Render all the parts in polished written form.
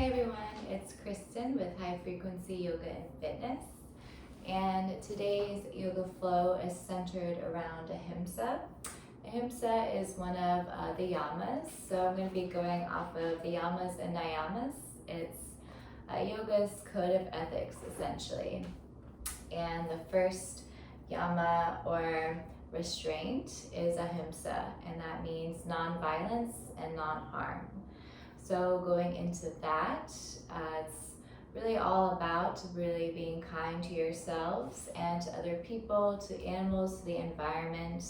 Hey everyone, it's Kristen with High Frequency Yoga and Fitness, and today's yoga flow is centered around Ahimsa. Ahimsa is one of the Yamas, so I'm going to be going off of the Yamas and Niyamas. It's yoga's code of ethics essentially, and the first Yama or restraint is Ahimsa, and that means non-violence and non-harm. So going into that, it's really all about really being kind to yourselves and to other people, to animals, to the environment.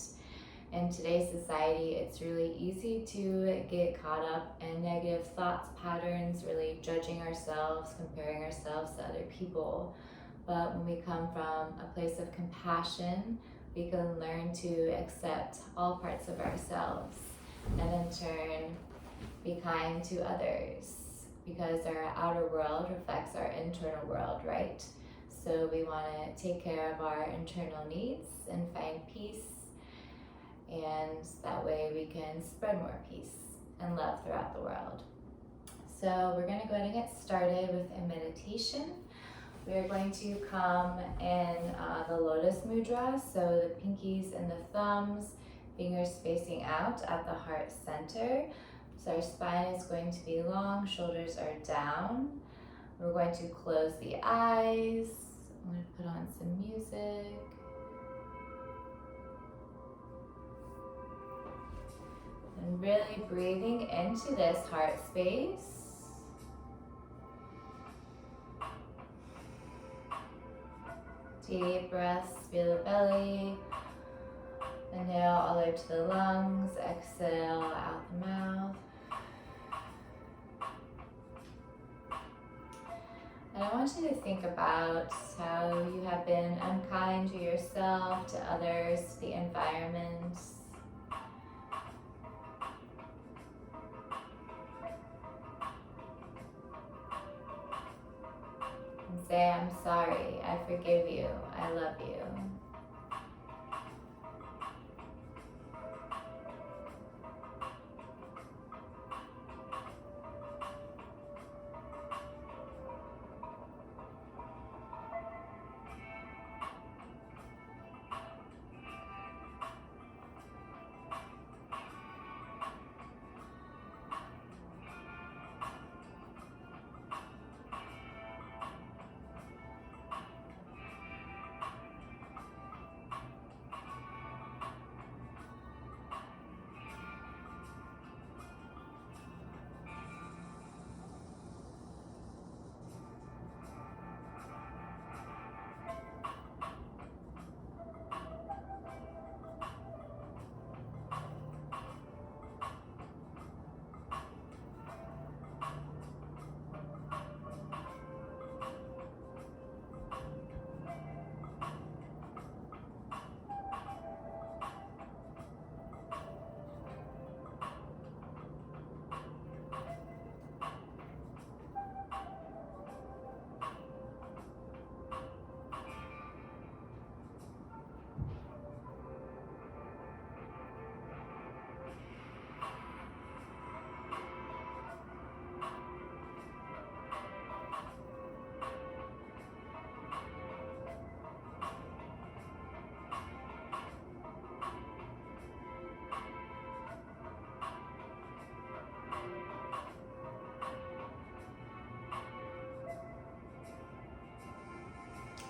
In today's society, it's really easy to get caught up in negative thoughts patterns, really judging ourselves, comparing ourselves to other people. But when we come from a place of compassion, we can learn to accept all parts of ourselves and in turn be kind to others, because our outer world reflects our internal world, right? So we want to take care of our internal needs and find peace, and that way we can spread more peace and love throughout the world. So we're going to go ahead and get started with a meditation. We are going to come in the lotus mudra, so the pinkies and the thumbs, fingers facing out at the heart center. So our spine is going to be long, shoulders are down. We're going to close the eyes. I'm going to put on some music. And really breathing into this heart space. Deep breaths, feel the belly. Inhale all the way to the lungs, exhale out the mouth. And I want you to think about how you have been unkind to yourself, to others, to the environment. And say, I'm sorry, I forgive you, I love you.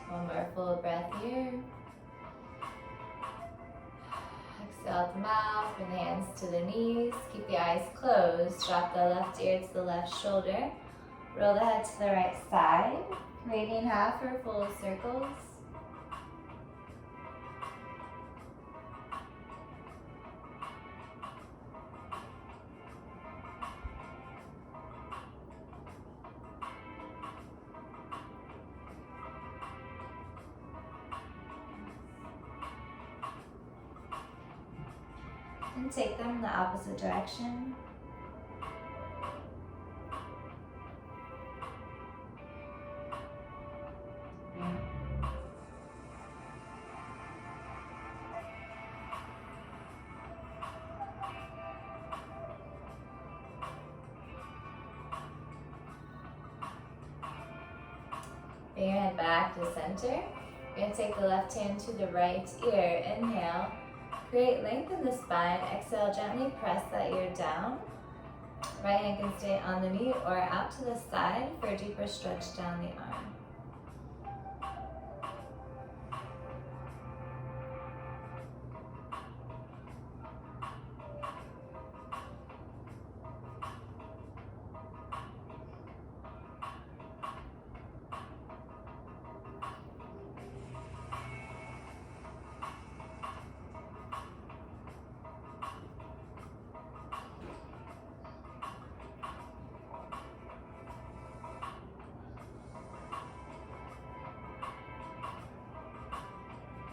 One more full breath here. Exhale out the mouth, bring the hands to the knees. Keep the eyes closed. Drop the left ear to the left shoulder. Roll the head to the right side, creating half or full circles. And take them in the opposite direction. Bring your hand back to center. You're going to take the left hand to the right ear. Inhale. Create length in the spine. Exhale, gently press that ear down. Right hand can stay on the knee or out to the side for a deeper stretch down the arm.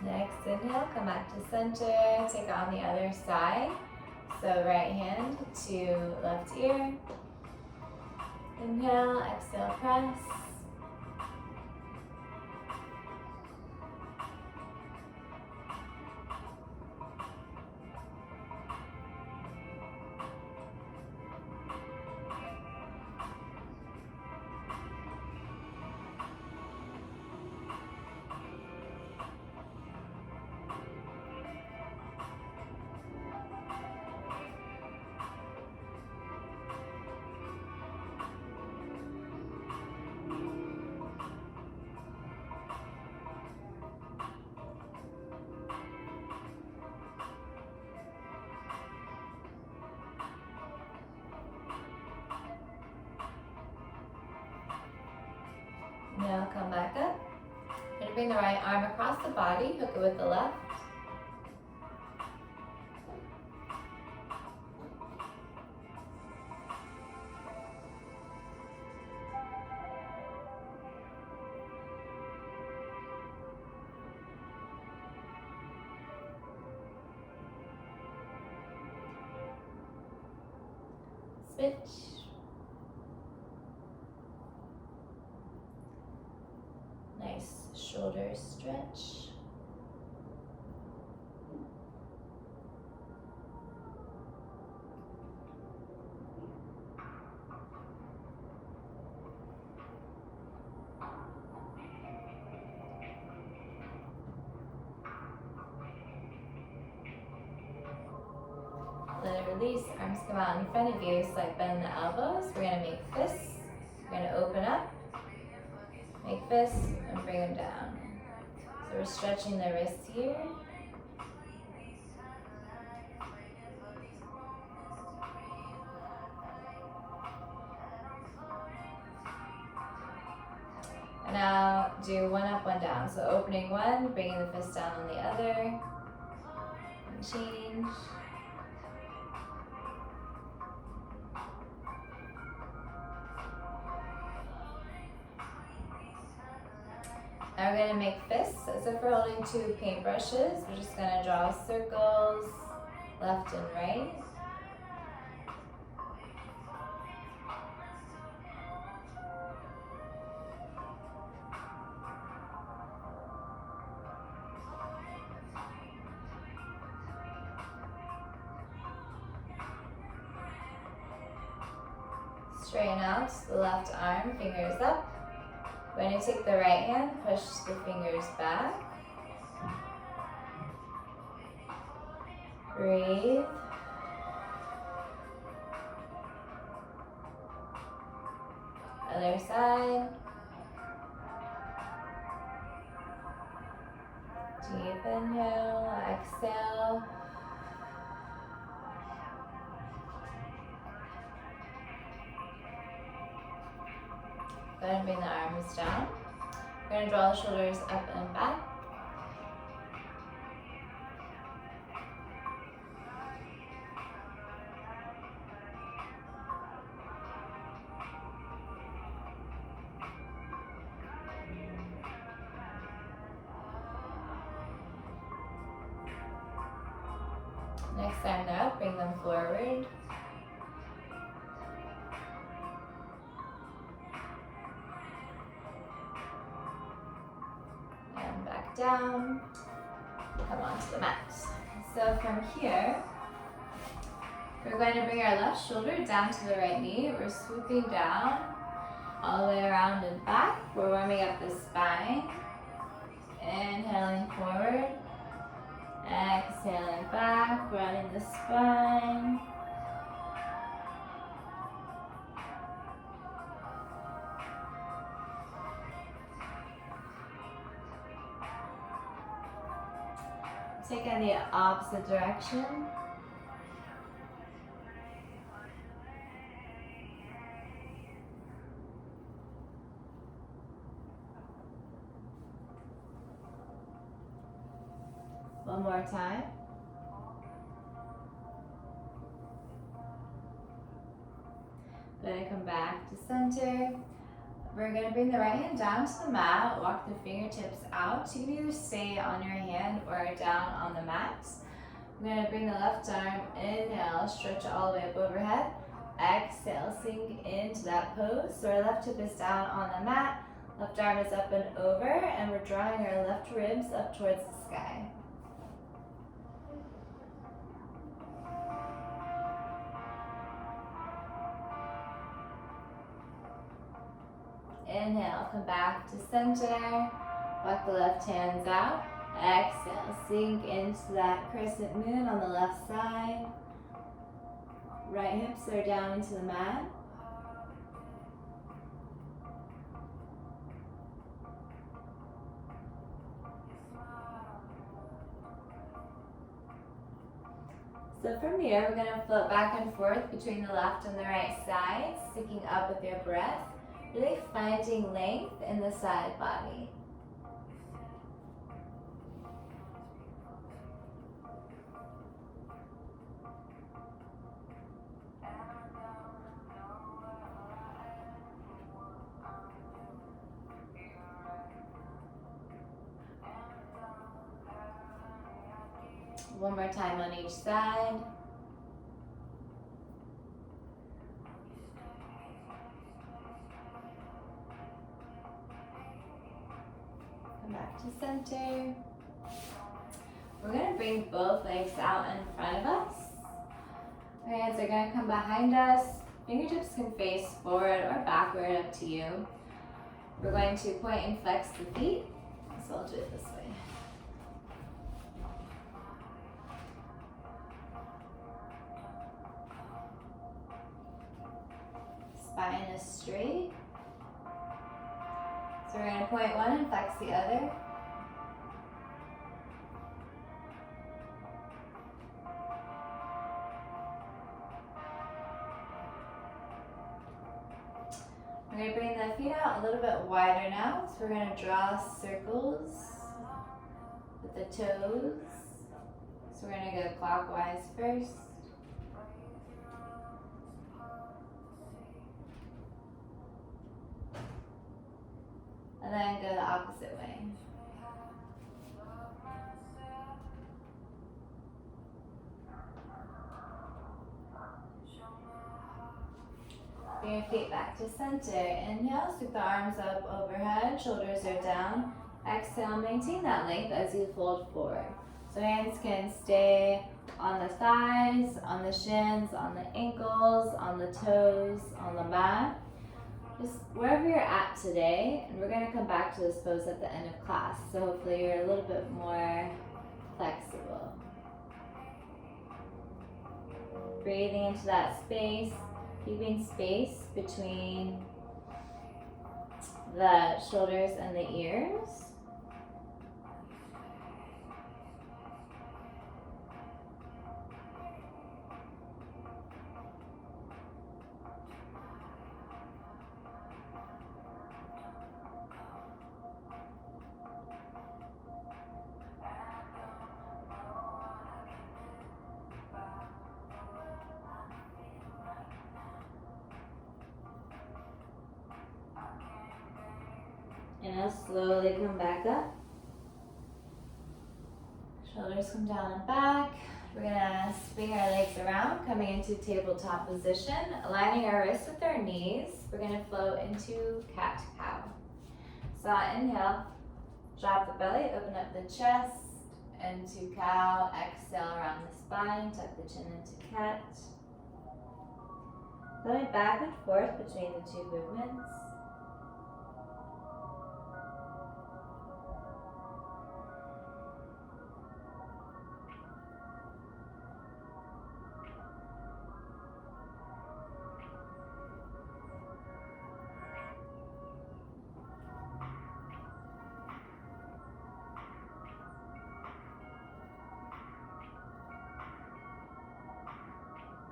Next inhale, come back to center, take it on the other side. So right hand to left ear. Inhale, exhale, press. Now come back up. You're going to bring the right arm across the body, hook it with the left. Switch. Nice shoulder stretch. Let it release, arms come out in front of you, so like bend the elbows. We're going to make fists. We're going to open up, make fists, and bring them down. So we're stretching the wrists here. And now do one up, one down. So opening one, bringing the fist down on the other. And change. Now we're going to make fists as if we're holding two paintbrushes. We're just going to draw circles left and right. Straighten out the left arm, fingers up. We're going to take the right hand, push the fingers back. Breathe. Other side. Deep inhale, exhale. Go ahead and bring the arms down. We're going to draw the shoulders up and back. Next time they're up, bring them forward. And back down. Come onto the mat. So from here, we're going to bring our left shoulder down to the right knee. We're swooping down. all the way around and back. We're warming up the spine. Inhaling forward. Exhaling back, rounding the spine. Take in the opposite direction. One more time. Going to come back to center. We're going to bring the right hand down to the mat, walk the fingertips out. You can either stay on your hand or down on the mat. I'm going to bring the left arm, inhale, stretch all the way up overhead. Exhale, sink into that pose. So our left hip is down on the mat, left arm is up and over, and we're drawing our left ribs up towards the sky. Inhale, come back to center, walk the left hands out. Exhale, sink into that crescent moon on the left side. Right hips are down into the mat. So from here, we're going to float back and forth between the left and the right side, sticking up with your breath. Really finding length in the side body. One more time on each side. Back to center. We're going to bring both legs out in front of us. Our hands are going to come behind us. Fingertips can face forward or backward, up to you. We're going to point and flex the feet. So I'll do it this way. Spine is straight. So we're going to point one and flex the other. We're going to bring the feet out a little bit wider now. So we're going to draw circles with the toes. So we're going to go clockwise first. And then go the opposite way. Bring your feet back to center. Inhale, scoop the arms up overhead, shoulders are down. Exhale, maintain that length as you fold forward. So hands can stay on the thighs, on the shins, on the ankles, on the toes, on the mat. Just wherever you're at today, and we're going to come back to this pose at the end of class, so hopefully you're a little bit more flexible. Breathing into that space, keeping space between the shoulders and the ears. And now slowly come back up. Shoulders come down and back. We're gonna swing our legs around, coming into tabletop position, aligning our wrists with our knees. We're gonna float into cat-cow. So inhale, drop the belly, open up the chest, into cow. Exhale around the spine, tuck the chin into cat. Going back and forth between the two movements.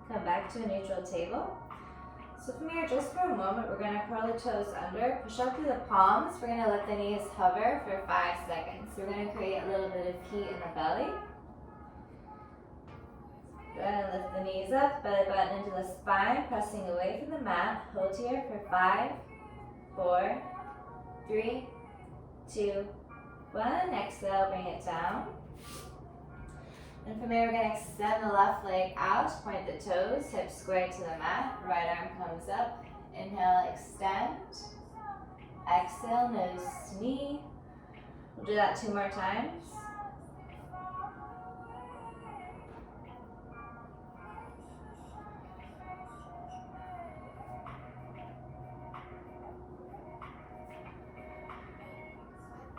Come back to a neutral table. So from here, just for a moment, we're going to curl the toes under, push up through the palms. We're going to let the knees hover for 5 seconds. So we're going to create a little bit of heat in the belly. Go ahead and lift the knees up, belly button into the spine, pressing away from the mat. Hold here for 5, 4, 3, 2, 1. Exhale, bring it down. And from here, we're going to extend the left leg out, point the toes, hips square to the mat, right arm comes up. Inhale, extend. Exhale, nose to knee. We'll do that 2 more times.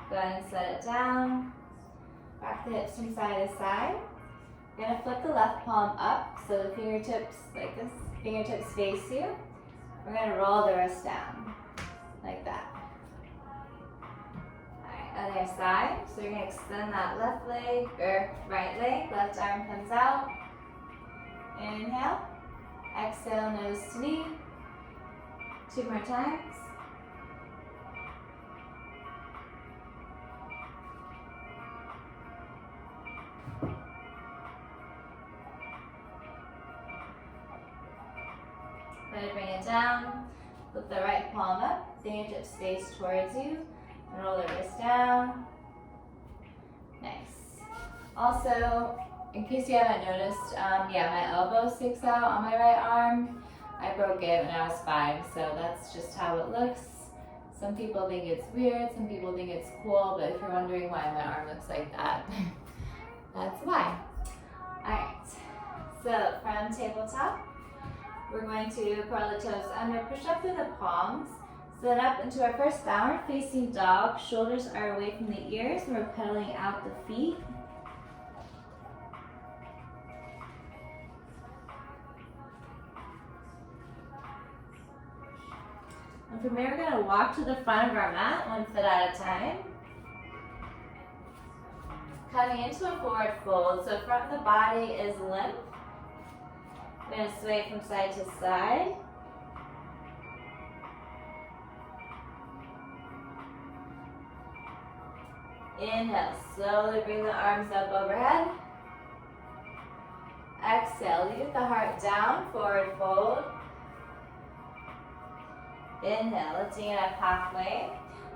Go ahead and set it down. Rock the hips from side to side. You're going to flip the left palm up so the fingertips, like this, fingertips face you. We're going to roll the wrist down, like that. Alright, other side. So you're going to extend that left leg, or right leg, left arm comes out. Inhale. Exhale, nose to knee. 2 more times. Bring it down, flip the right palm up, fingertips face towards you, and roll the wrist down. Nice. Also, in case you haven't noticed, my elbow sticks out on my right arm. I broke it when I was 5, so that's just how it looks. Some people think it's weird, some people think it's cool, but if you're wondering why my arm looks like that, that's why. Alright, so from tabletop, we're going to curl the toes under, push up through the palms, sit up into our first downward facing dog. Shoulders are away from the ears, and we're pedaling out the feet. And from here, we're going to walk to the front of our mat, 1 foot at a time. Coming into a forward fold, so front of the body is limp. We're going to sway from side to side. Inhale, slowly bring the arms up overhead. Exhale, leave the heart down, forward fold. Inhale, lifting it up halfway.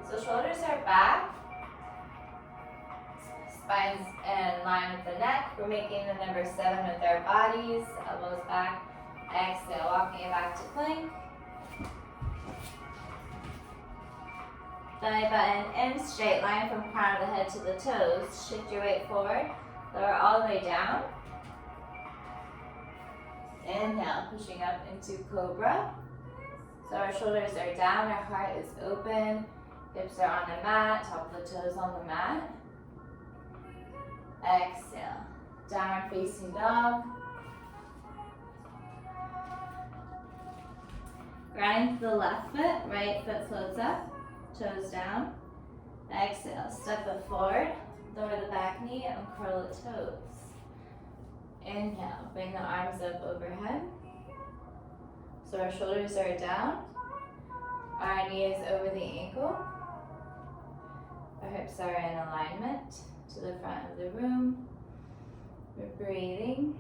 So shoulders are back. Spine's in line with the neck. We're making the number 7 with our bodies. Elbows back. Exhale, walking it back to plank. Belly button in, straight line from crown of the head to the toes. Shift your weight forward. Lower all the way down. Inhale, pushing up into cobra. So our shoulders are down, our heart is open. Hips are on the mat, top of the toes on the mat. Exhale, downward facing dog. Grind to the left foot, right foot floats up, toes down. Exhale, step it forward, lower the back knee and curl the toes. Inhale, bring the arms up overhead. So our shoulders are down, our knee is over the ankle. Our hips are in alignment to the front of the room. We're breathing.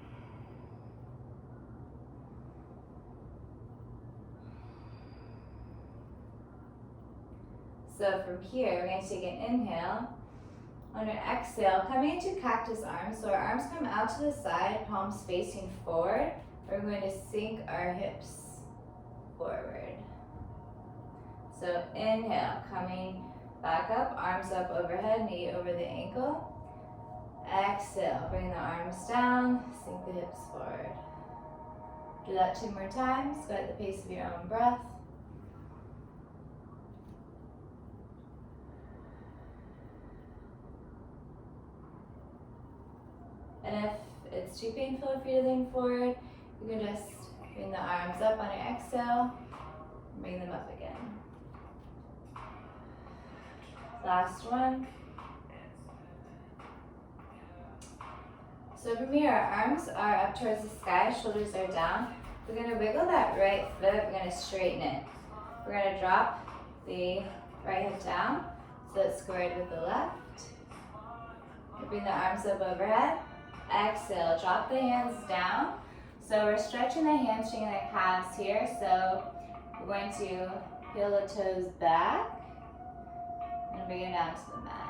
So from here, we're going to take an inhale. On your exhale, coming into cactus arms. So our arms come out to the side, palms facing forward. We're going to sink our hips forward. So inhale, coming back up, arms up overhead, knee over the ankle. Exhale, bring the arms down, sink the hips forward. Do that 2 more times, go at the pace of your own breath. And if it's too painful for you to lean forward, you can just bring the arms up on your exhale, and bring them up again. Last one. So from here, our arms are up towards the sky, shoulders are down. We're going to wiggle that right foot, we're going to straighten it. We're going to drop the right hip down so it's squared with the left. Bring the arms up overhead. Exhale, drop the hands down. So we're stretching the hamstring and the calves here. So we're going to heel the toes back and bring it down to the mat.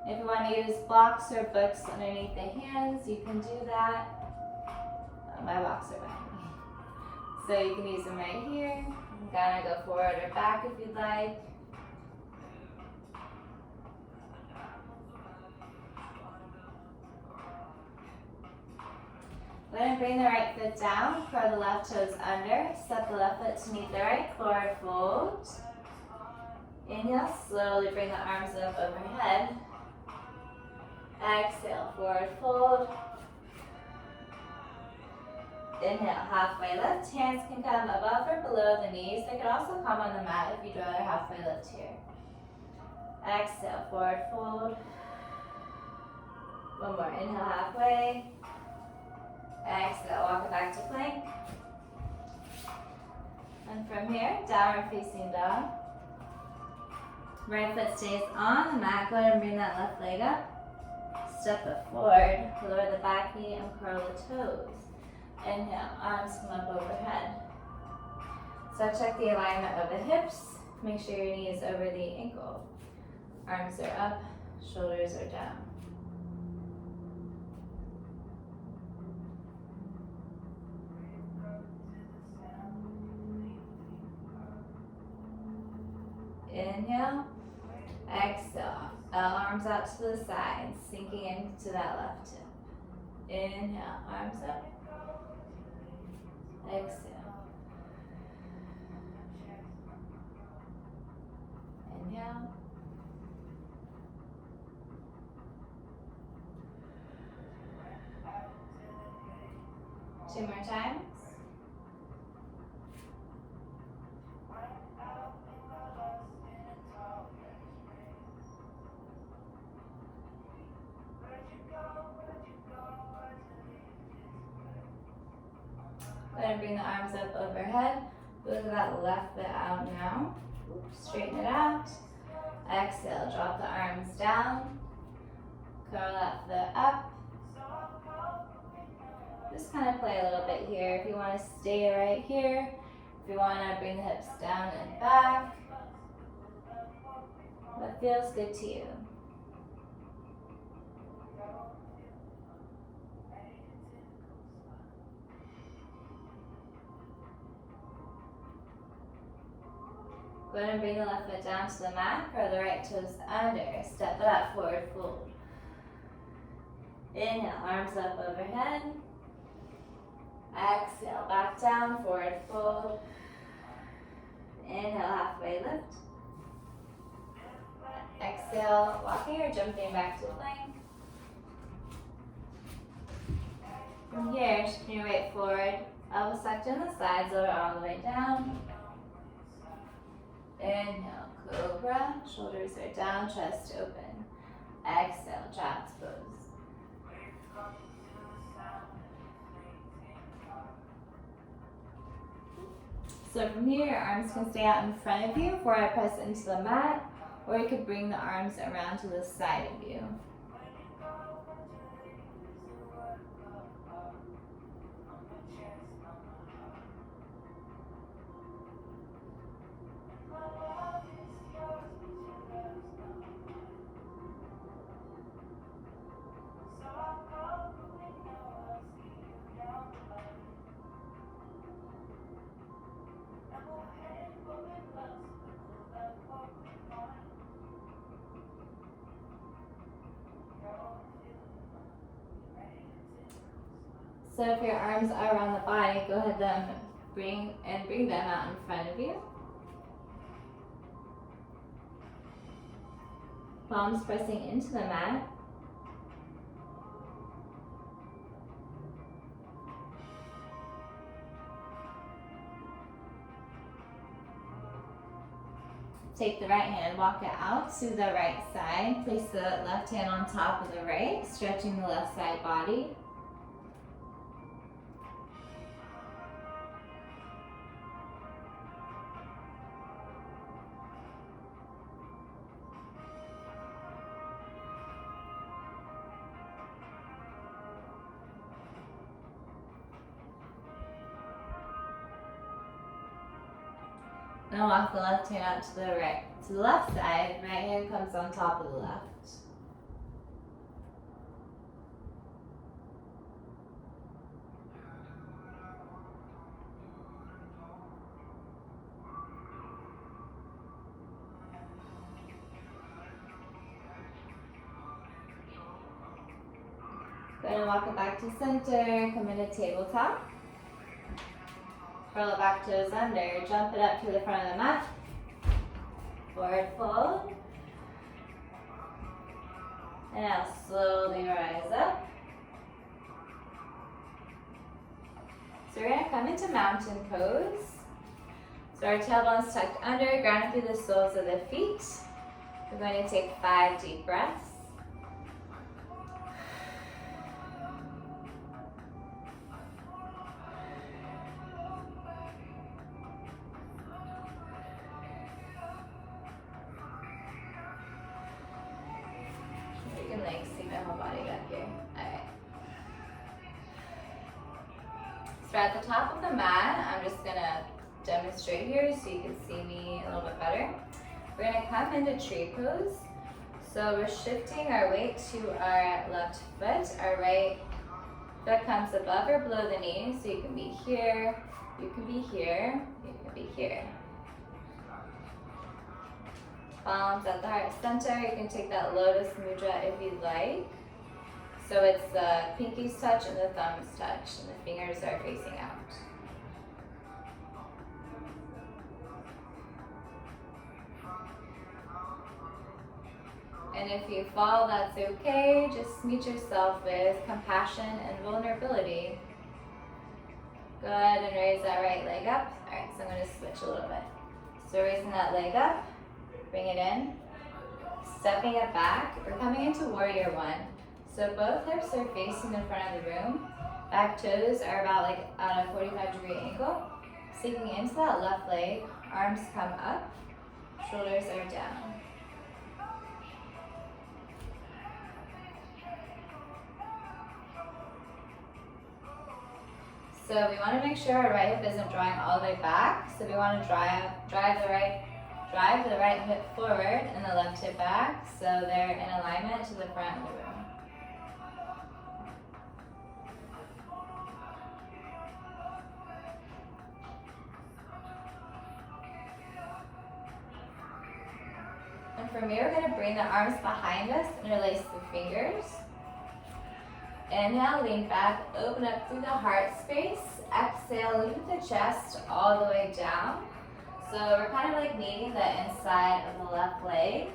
If you want to use blocks or books underneath the hands, you can do that. My blocks are behind me. So you can use them right here. You can go forward or back if you'd like. Go ahead and bring the right foot down, curl the left toes under, step the left foot to meet the right, forward fold. Inhale, slowly bring the arms up overhead. Exhale, forward fold. Inhale, halfway lift. Hands can come above or below the knees. They could also come on the mat if you'd rather halfway lift here. Exhale, forward fold. One more, inhale halfway. Exhale, walk it back to plank. And from here, downward facing dog. Right foot stays on the mat. Go ahead and bring that left leg up. Step it forward, lower the back knee and curl the toes. Inhale, arms come up overhead. So check the alignment of the hips. Make sure your knee is over the ankle. Arms are up, shoulders are down. Inhale, exhale, arms out to the side, sinking into that left hip. Inhale, arms up. Exhale. Inhale. Two more times. Go ahead and bring the arms up overhead. Look at that left foot out now. Straighten it out. Exhale, drop the arms down. Curl that foot up. Just kind of play a little bit here. If you want to stay right here. If you want to bring the hips down and back. What feels good to you? Go ahead and bring the left foot down to the mat, curl the right toes under, step it up, forward fold. Inhale, arms up overhead. Exhale, back down, forward fold. Inhale, halfway lift. Exhale, walking or jumping back to plank. From here, shift your weight forward, elbows tucked in the sides, lower all the way down. Inhale, cobra, shoulders are down, chest open. Exhale, child's pose. So from here, your arms can stay out in front of you before I press into the mat, or you could bring the arms around to the side of you. So if your arms are around the body, go ahead and bring them out in front of you. Palms pressing into the mat. Take the right hand, walk it out to the right side. Place the left hand on top of the right, stretching the left side body. Now walk the left hand out to the left side. Right hand comes on top of the left. Go ahead and walk it back to center. Come into tabletop. Curl the back toes under, jump it up to the front of the mat. Forward fold. And now slowly rise up. So we're going to come into mountain pose. So our tailbone's tucked under, grounded through the soles of the feet. We're going to take 5 deep breaths. So at the top of the mat, I'm just gonna demonstrate here so you can see me a little bit better. We're gonna come into tree pose. So we're shifting our weight to our left foot. Our right foot comes above or below the knee. So you can be here, you can be here, you can be here. Palms at the heart center. You can take that lotus mudra if you'd like. So it's the pinkies touch and the thumbs touch, and the fingers are facing out. And if you fall, that's okay. Just meet yourself with compassion and vulnerability. Go ahead and raise that right leg up. All right, so I'm going to switch a little bit. So raising that leg up, bring it in, stepping it back. We're coming into warrior one. So both hips are facing the front of the room. Back toes are about like at a 45-degree angle. Sinking into that left leg, arms come up, shoulders are down. So we want to make sure our right hip isn't drawing all the way back. So we want to drive the right hip forward and the left hip back, so they're in alignment to the front of the room. And from here, we're going to bring the arms behind us, interlace the fingers. Inhale, lean back, open up through the heart space. Exhale, lift the chest all the way down. So we're kind of like kneading the inside of the left leg.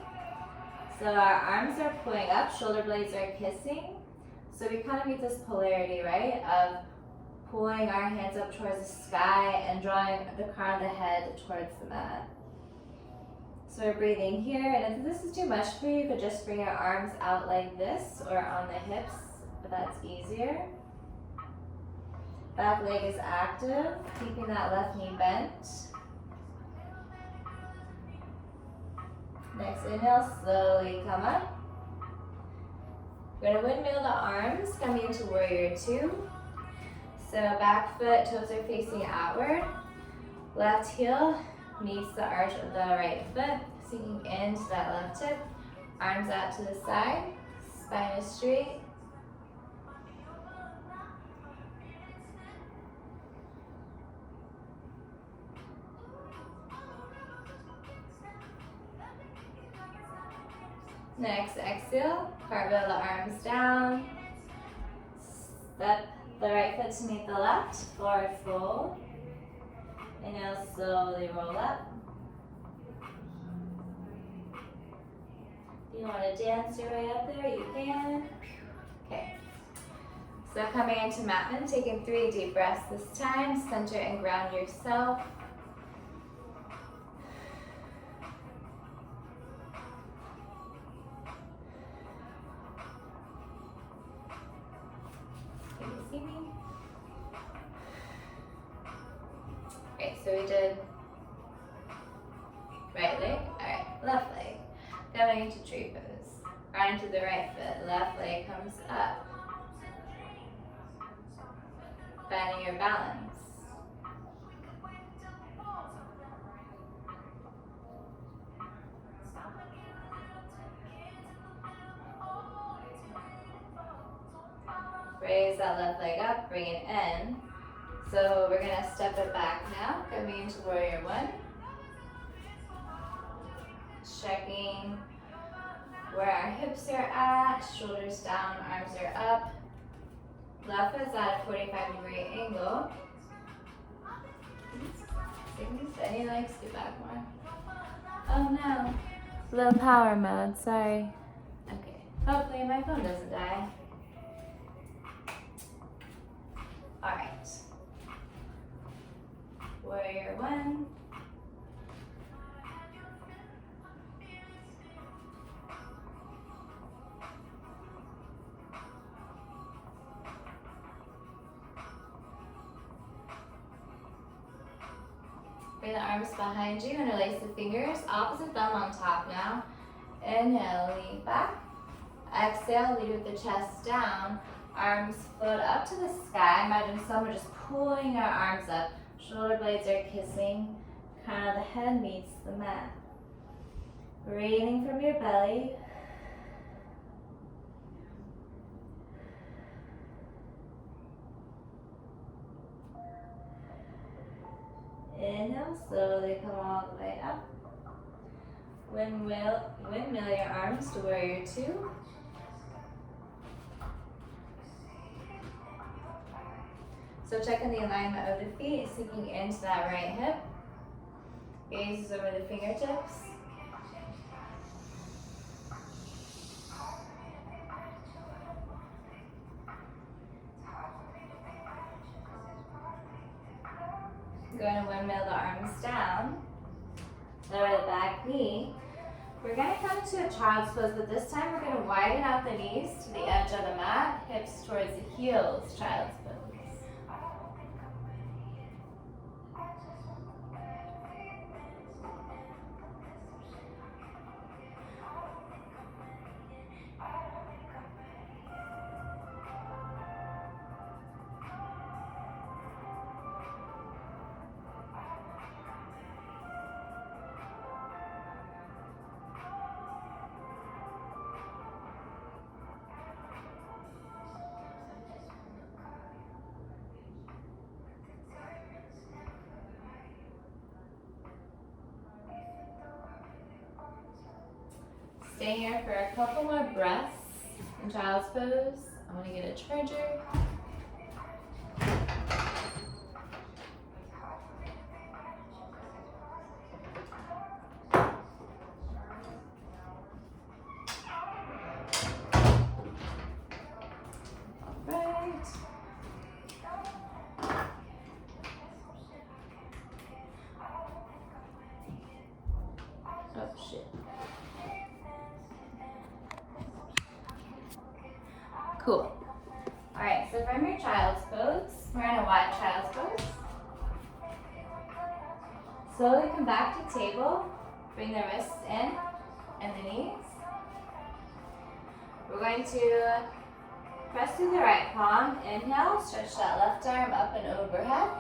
So our arms are pulling up, shoulder blades are kissing. So we kind of meet this polarity, right, of pulling our hands up towards the sky and drawing the crown of the head towards the mat. So we're breathing here, and if this is too much for you, you could just bring your arms out like this or on the hips, but that's easier. Back leg is active, keeping that left knee bent. Next inhale, slowly come up. We're going to windmill the arms, coming into warrior two. So back foot, toes are facing outward. Left heel meets the arch of the right foot, sinking into that left hip. Arms out to the side, spine is straight. Next, exhale, cartwheel the arms down. Step the right foot to meet the left, forward fold. Inhale, slowly roll up. If you want to dance your way up there, you can. Okay. So coming into Matman, taking 3 deep breaths this time. Center and ground yourself. so we did right leg, alright, left leg. Coming into tree pose. Right into the right foot, left leg comes up. Finding your balance. Raise that left leg up, bring it in. So we're gonna step it back now, coming into warrior one. Checking where our hips are at, shoulders down, arms are up. Left foot's at a 45-degree angle. I need legs to back more. Oh no. Low power mode, sorry. Okay, hopefully my phone doesn't die. Alright. Warrior one. Bring the arms behind you, interlace the fingers, opposite thumb on top now. Inhale, lean back. Exhale, lead with the chest down. Arms float up to the sky. Imagine someone just pulling our arms up. Shoulder blades are kissing. Crown of the head meets the mat. Breathing from your belly. Inhale, slowly come all the way up. Windmill your arms to warrior two. So checking the alignment of the feet, sinking into that right hip. Gaze over the fingertips. Going to windmill the arms down. Lower the back knee. We're going to come to a child's pose, but this time we're going to widen out the knees to the edge of the mat, hips towards the heels, child's pose. Stay here for a couple more breaths in child's pose. I'm going to get a charger. Alright. Oh shit. Cool. Alright, so from your child's pose, we're in a wide child's pose. Slowly come back to table. Bring the wrists in and the knees. We're going to press through the right palm. Inhale, stretch that left arm up and overhead.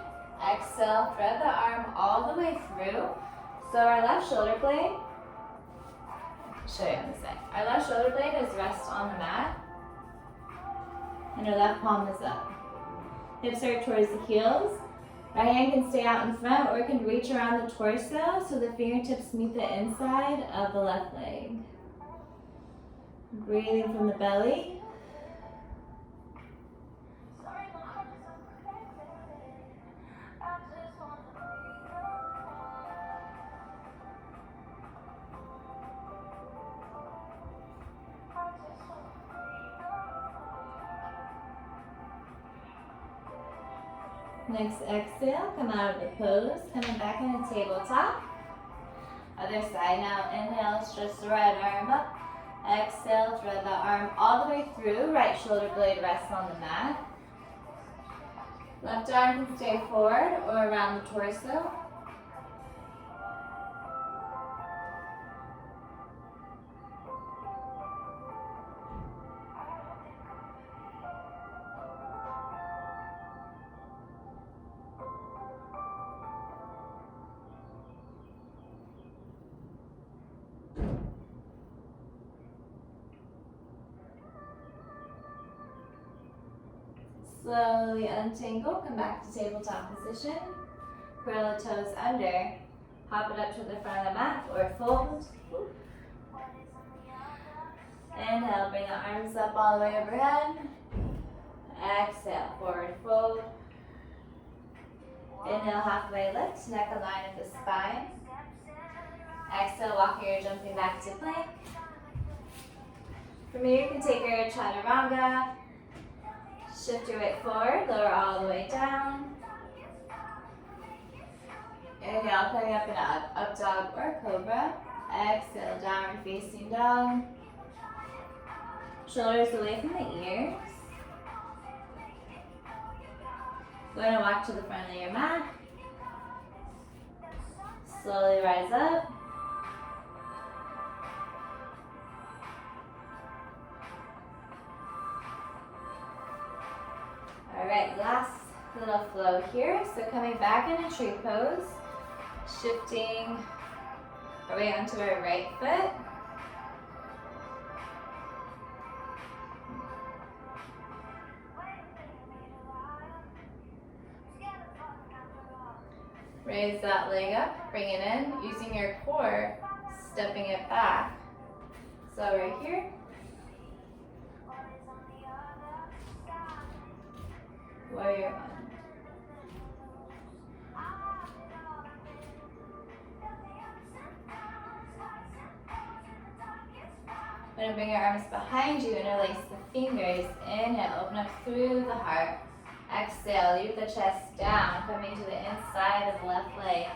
Exhale, thread the arm all the way through. So our left shoulder blade, I'll show you on the side. Our left shoulder blade is rest on the mat. And our left palm is up. Hips are towards the heels. Right hand can stay out in front or it can reach around the torso so the fingertips meet the inside of the left leg. Breathing from the belly. Next exhale, come out of the pose, coming back in a tabletop. Other side now, inhale, stretch the right arm up. Exhale, thread the arm all the way through. Right shoulder blade rests on the mat. Left arm can stay forward or around the torso. Slowly untangle, come back to tabletop position. Curl the toes under. Hop it up to the front of the mat or fold. Inhale, bring the arms up all the way overhead. Exhale, forward fold. Inhale, halfway lift, neck aligned with the spine. Exhale, walking or jumping back to plank. From here, you can take your chaturanga. Shift your weight forward, lower all the way down. Inhale, coming up and up dog or cobra. Exhale, downward facing dog. Shoulders away from the ears. We're going to walk to the front of your mat. Slowly rise up. Alright, last little flow here. So coming back into tree pose. Shifting our way onto our right foot. Raise that leg up, bring it in, using your core, stepping it back. So right here. Warrior one. I'm going to bring your arms behind you, interlace the fingers. Inhale, open up through the heart. Exhale, leave the chest down, coming to the inside of the left leg.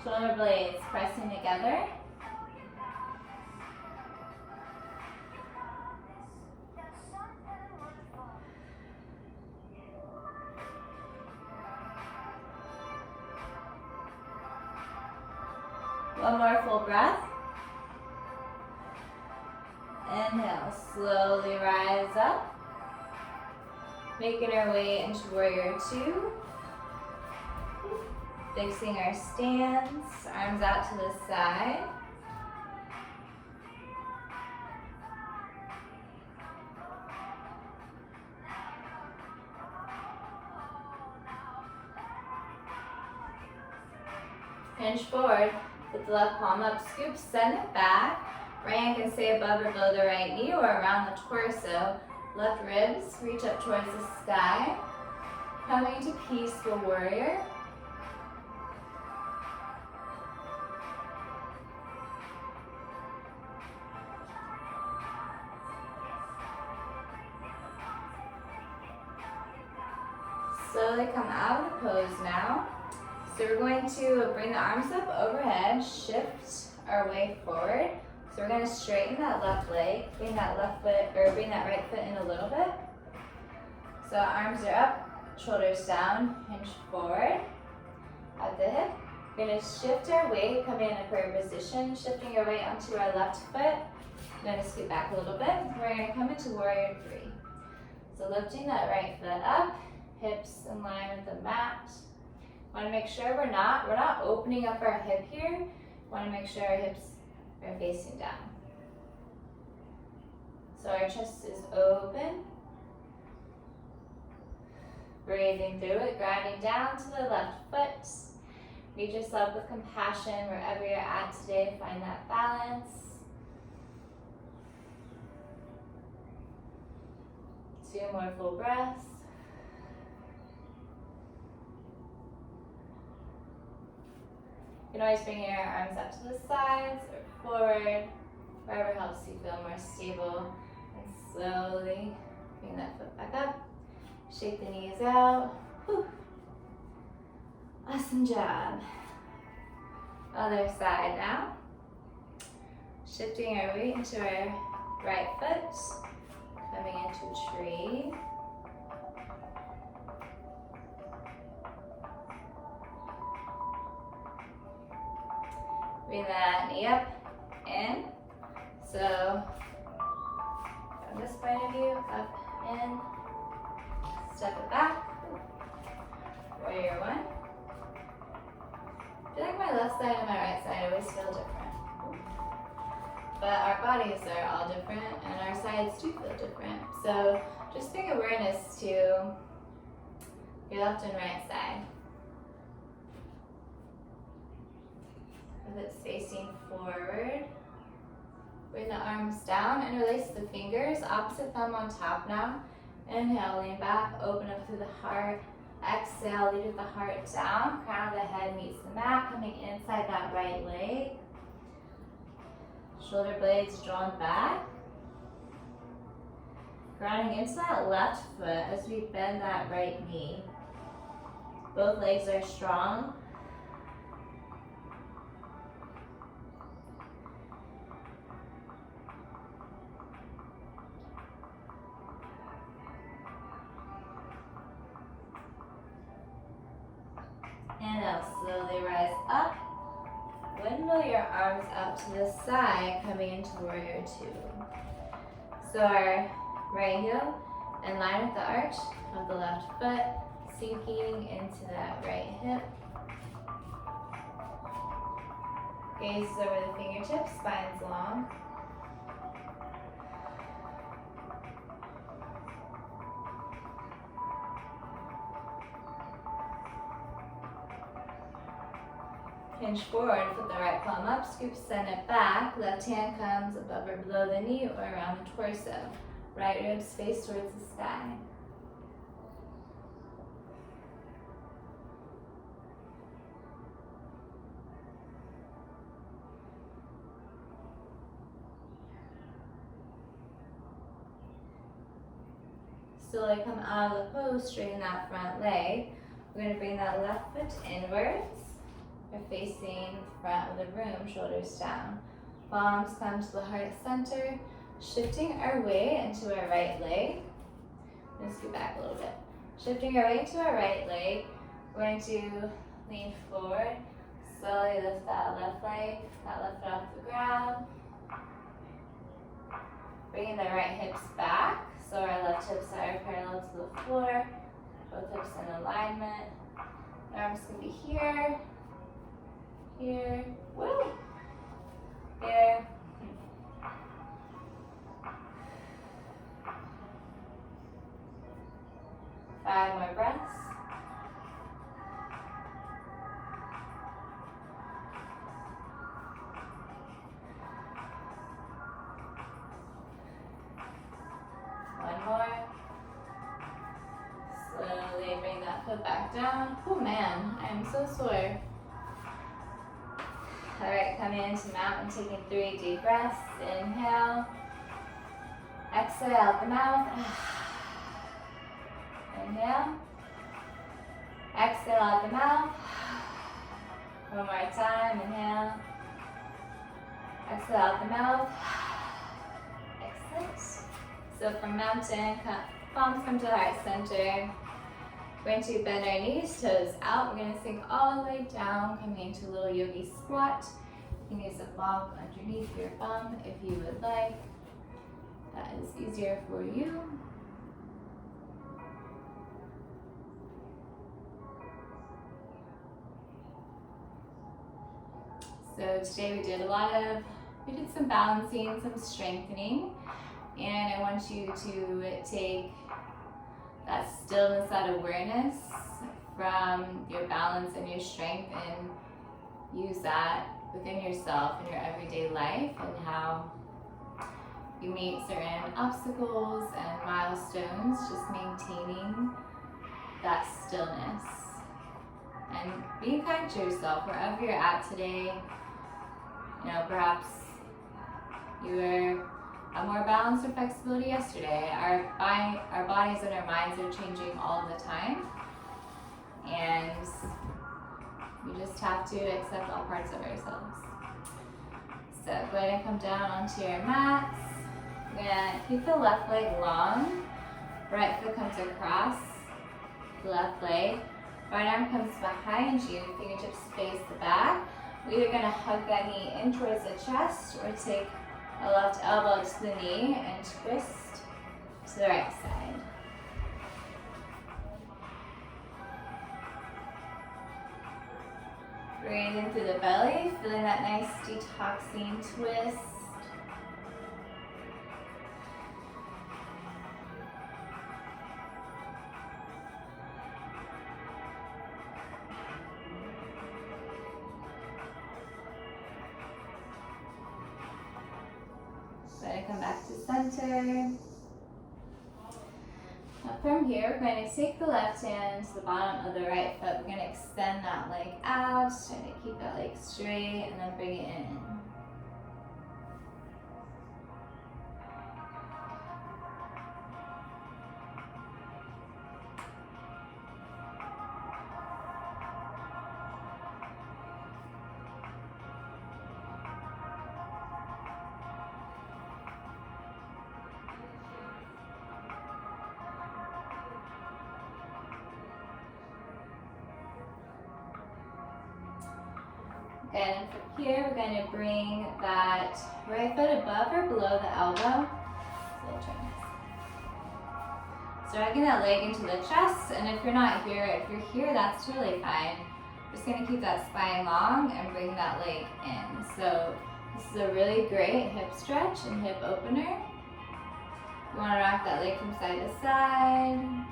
Shoulder blades pressing together. One more full breath. Inhale, slowly rise up. Making our way into warrior two. Fixing our stance, arms out to the side. Hinge forward, put the left palm up, scoop, send it back. Right hand can stay above or below the right knee or around the torso. Left ribs reach up towards the sky. Coming to peaceful warrior. Slowly come out of the pose now. So we're going to bring the arms up overhead, shift our way forward. So we're going to straighten that left leg, bring that left foot, or bring that right foot in a little bit. So arms are up, shoulders down, hinge forward at the hip. We're going to shift our weight, come in a prayer position, shifting our weight onto our left foot. We're going to scoot back a little bit. We're going to come into warrior three. So lifting that right foot up, hips in line with the mat. Want to make sure we're not opening up our hip here. Want to make sure our hips are facing down. So our chest is open. Breathing through it, grounding down to the left foot. Meet yourself with compassion wherever you're at today. Find that balance. Two more full breaths. You can always bring your arms up to the sides or forward, wherever helps you feel more stable. And slowly bring that foot back up. Shake the knees out. Whew. Awesome job. Other side now. Shifting our weight into our right foot. Coming into tree. Bring that knee up, in. So, from this point of view, up, in. Step it back. Warrior one. I feel like my left side and my right side always feel different. But our bodies are all different and our sides do feel different. So, just bring awareness to your left and right side. With it facing forward. Bring the arms down, interlace the fingers, opposite thumb on top now. Inhale, lean back, open up through the heart. Exhale, lead with the heart down. Crown of the head meets the mat, coming inside that right leg. Shoulder blades drawn back. Grounding into that left foot as we bend that right knee. Both legs are strong. And now slowly rise up. Windmill your arms up to the side, coming into warrior two. So our right heel in line with the arch of the left foot, sinking into that right hip. Gaze over the fingertips, spine's long. Hinge forward, put the right palm up, scoop, send it back. Left hand comes above or below the knee or around the torso. Right ribs face towards the sky. Slowly come out of the pose, straighten that front leg. We're going to bring that left foot inwards. We're facing the front of the room, shoulders down. Palms come to the heart center, shifting our way into our right leg. Let's scoot back a little bit. Shifting our way into our right leg, we're going to lean forward, slowly lift that left leg, that left foot off the ground. Bringing the right hips back, so our left hips are parallel to the floor, both hips in alignment. The arms can be here, here, woo, here. 5 more breaths. One more. Slowly bring that foot back down. Oh man, I am so sore. All right, coming into mountain, taking 3 deep breaths. Inhale. Exhale out the mouth. Inhale. Exhale out the mouth. One more time. Inhale. Exhale out the mouth. Excellent. So from mountain, palms come to the heart center. We're going to bend our knees, toes out. We're going to sink all the way down, coming into a little yogi squat. You can use a block underneath your bum if you would like. That is easier for you. So today we did some balancing, some strengthening, and I want you to take that stillness, that awareness from your balance and your strength and use that within yourself in your everyday life and how you meet certain obstacles and milestones, just maintaining that stillness. And being kind to yourself wherever you're at today. You know, perhaps you were more balanced or flexibility yesterday. Our bodies and our minds are changing all the time. And we just have to accept all parts of ourselves. So go ahead and come down onto your mats. We're gonna keep the left leg long. Right foot comes across the left leg. Right arm comes behind you, fingertips face the back. We're either gonna hug that knee in towards the chest or take a left elbow to the knee and twist to the right side. Breathe in through the belly, feeling that nice detoxing twist. Going to come back to center. Now from here, we're going to take the left hand to the bottom of the right foot. We're going to extend that leg out, trying to keep that leg straight, and then bring it in. And from here, we're going to bring that right foot above or below the elbow. So dragging that leg into the chest, and if you're not here, if you're here, that's totally fine. We're just going to keep that spine long and bring that leg in. So this is a really great hip stretch and hip opener. You want to rock that leg from side to side.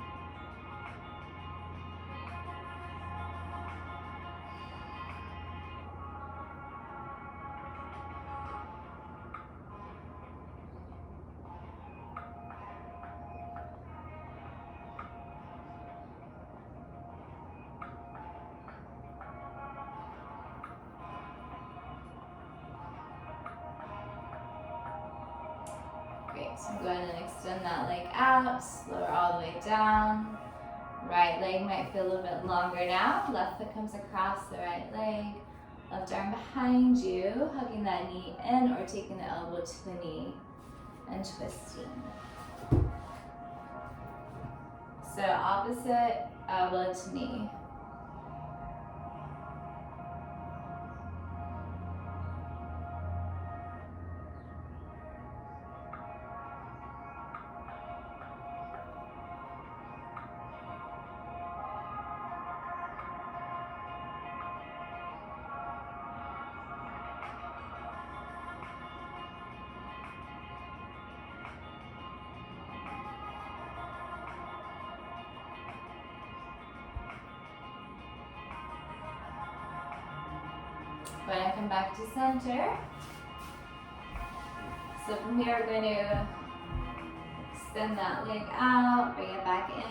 So go ahead and extend that leg out, lower all the way down. Right leg might feel a little bit longer now. Left foot comes across the right leg. Left arm behind you, hugging that knee in or taking the elbow to the knee and twisting. So opposite elbow to knee. Going to come back to center. So from here, we're going to extend that leg out, bring it back in.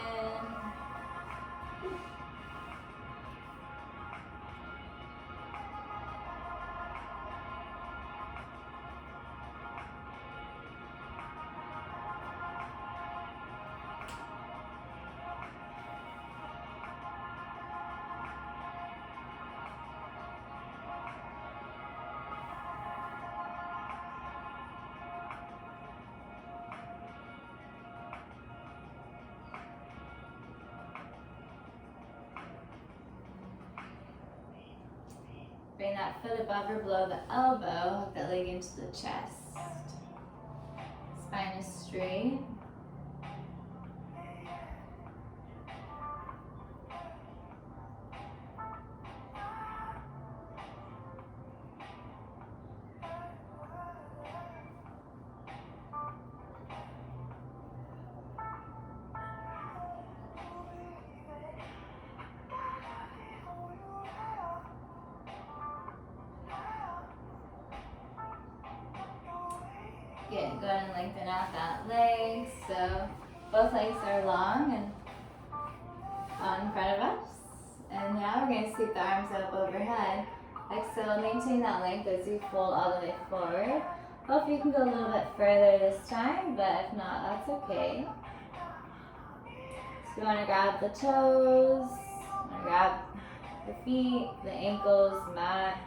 Bring that foot above or below the elbow, hook that leg into the chest. Spine is straight. Good, go ahead and lengthen out that leg. So both legs are long and on in front of us. And now we're going to sweep the arms up overhead. Exhale, maintain that length as you fold all the way forward. Hopefully you can go a little bit further this time, but if not, that's okay. So you want to grab the toes, grab the feet, the ankles, the mat.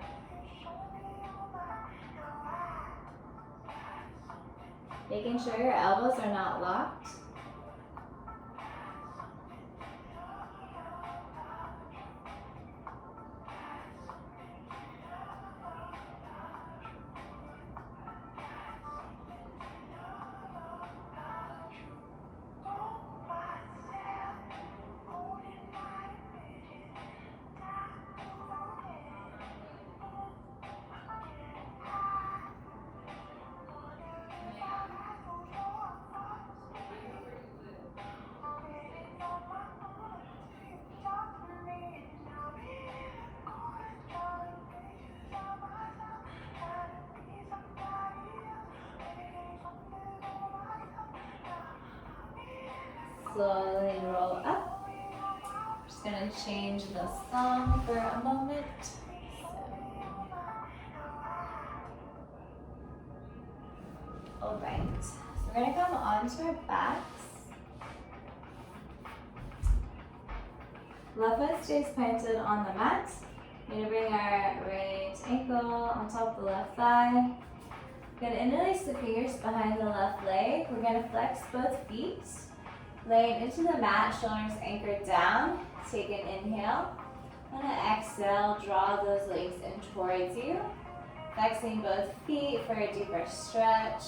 Making sure your elbows are not locked. slowly roll up. Just gonna change the song for a moment. All right, so we're gonna come onto our backs. Left foot stays planted on the mat. We're gonna bring our right ankle on top of the left thigh. We're gonna interlace the fingers behind the left leg. We're gonna flex both feet. Laying into the mat, shoulders anchored down. Take an inhale. On an exhale, draw those legs in towards you. Flexing both feet for a deeper stretch.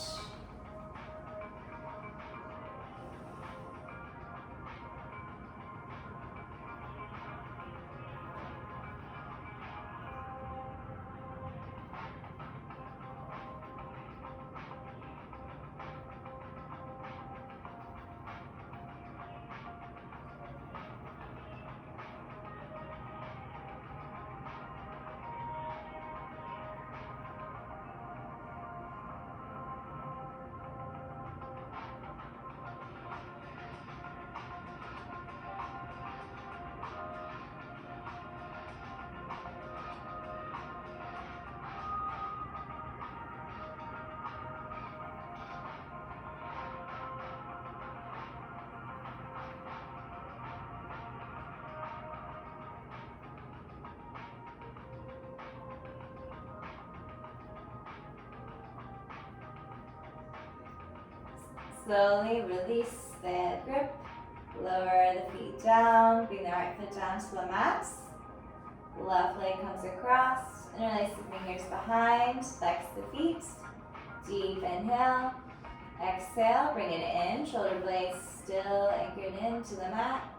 Slowly release the grip, lower the feet down, bring the right foot down to the mat. Left leg comes across, interlace the fingers behind, flex the feet. Deep inhale, exhale, bring it in, shoulder blades still anchored into the mat.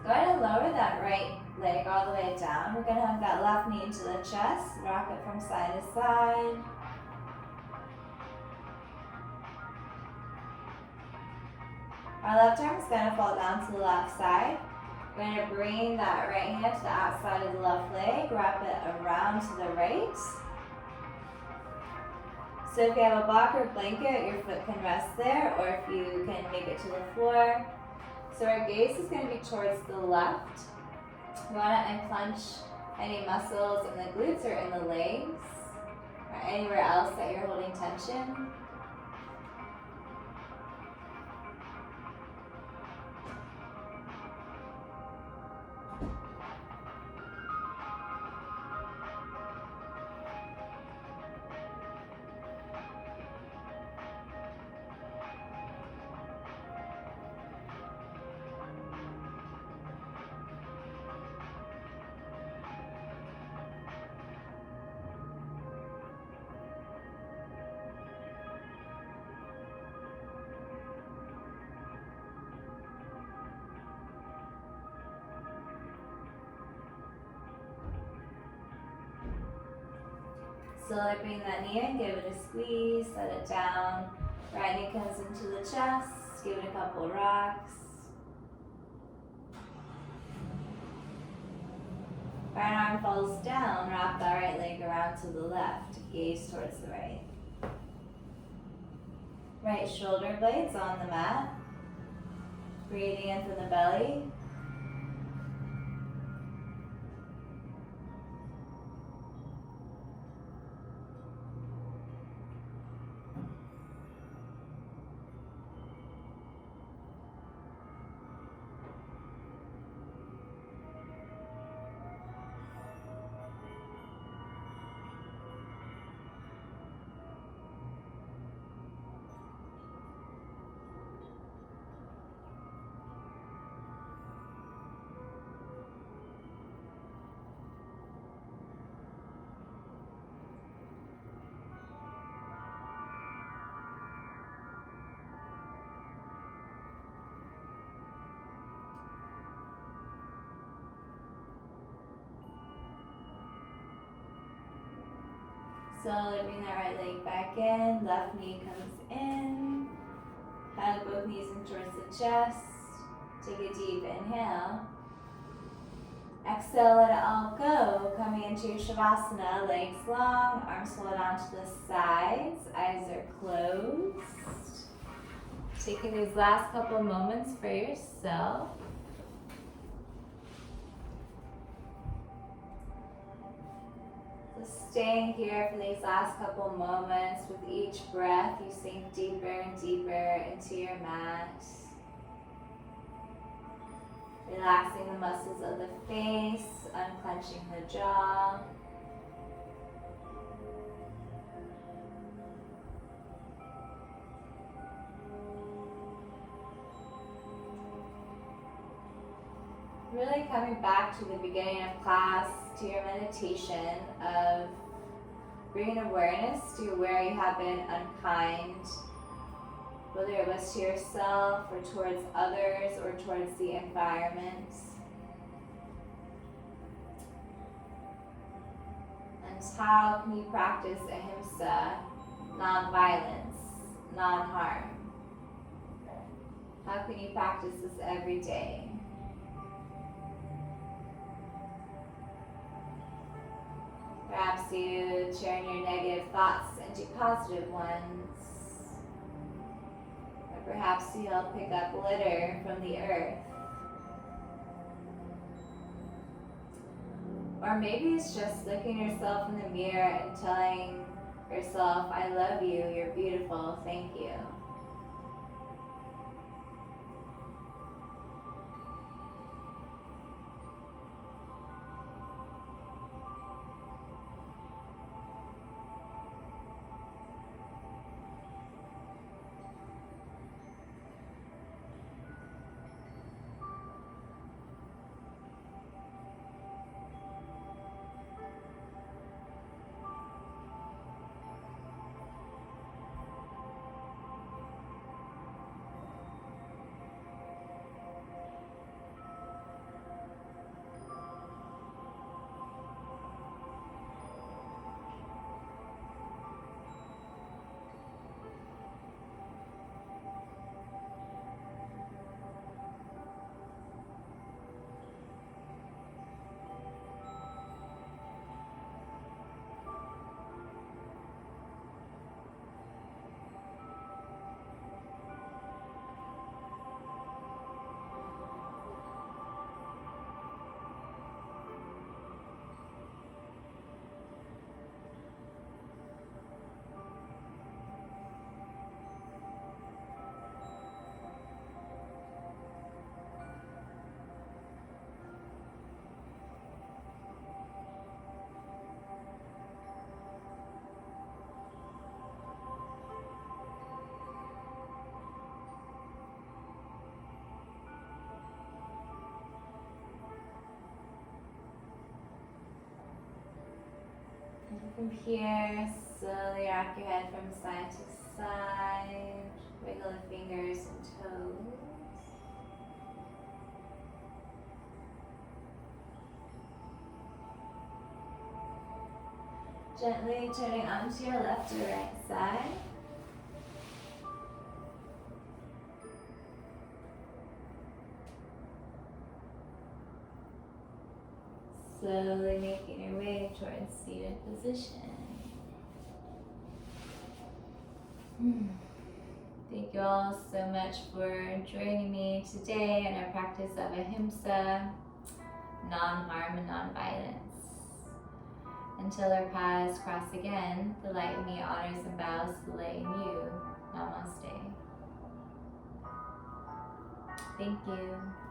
Go ahead and lower that right leg all the way down. We're going to hug that left knee into the chest, rock it from side to side. Our left arm is going to fall down to the left side. We're going to bring that right hand to the outside of the left leg, wrap it around to the right. So if you have a block or blanket, your foot can rest there, or if you can make it to the floor. So our gaze is going to be towards the left. We want to unclench any muscles in the glutes or in the legs, or anywhere else that you're holding tension. Slowly bring that knee in, give it a squeeze, set it down. Right knee comes into the chest, give it a couple rocks. Right arm falls down, wrap that right leg around to the left, gaze towards the right. Right shoulder blades on the mat. Breathing in from the belly. Slowly bring that right leg back in. Left knee comes in. Hug both knees in towards the chest. Take a deep inhale. Exhale, let it all go. Coming into your Shavasana, legs long, arms fold down to the sides, eyes are closed. Taking these last couple moments for yourself. So staying here for these last couple moments. With each breath, you sink deeper and deeper into your mat. Relaxing the muscles of the face, unclenching the jaw. Really coming back to the beginning of class, to your meditation of bringing awareness to where you have been unkind, whether it was to yourself or towards others or towards the environment. And how can you practice Ahimsa, non-violence, non-harm? How can you practice this every day? Perhaps you turn your negative thoughts into positive ones. Perhaps you'll pick up litter from the earth. Or maybe it's just looking yourself in the mirror and telling yourself, I love you, you're beautiful, thank you. From here, slowly rock your head from side to side, wiggle the fingers and toes. Gently turning onto your left or right side. Slowly making your way towards seated position. Thank you all so much for joining me today in our practice of Ahimsa, non-harm and non-violence. Until our paths cross again, the light in me honors and bows to the light in you. Namaste. Thank you.